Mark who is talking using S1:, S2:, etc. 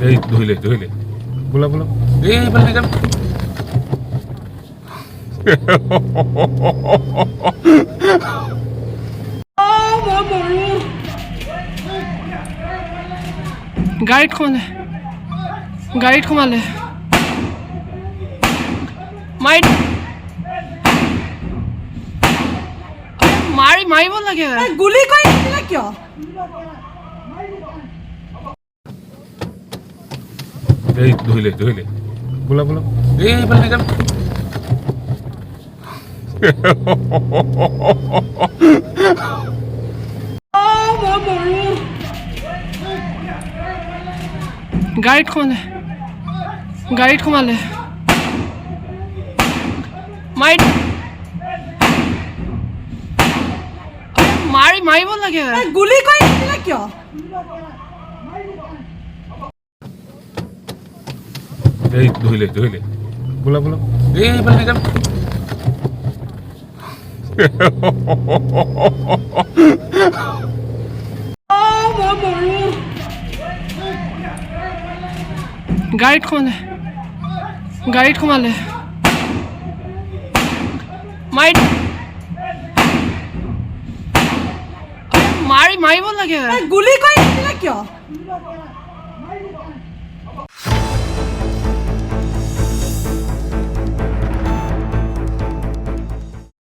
S1: এই ধৰিলে বোলা এই এইফালে যাম
S2: গাড়ীত সোমালে মাৰিব লাগে
S3: গুলি কৰি দিলে কিয়
S1: এই ধৰিলে বোলা এই এইফালে যাম
S2: গাড়ীত সোমালে মাৰিব লাগে
S3: গুলি কৰি দিলে কিয়
S1: এই ধৰিলে বোলা এই এইফালে যাম
S2: গাড়ীত সোমালে মাৰিব লাগে
S3: গুলি কৰি দিলে কিয়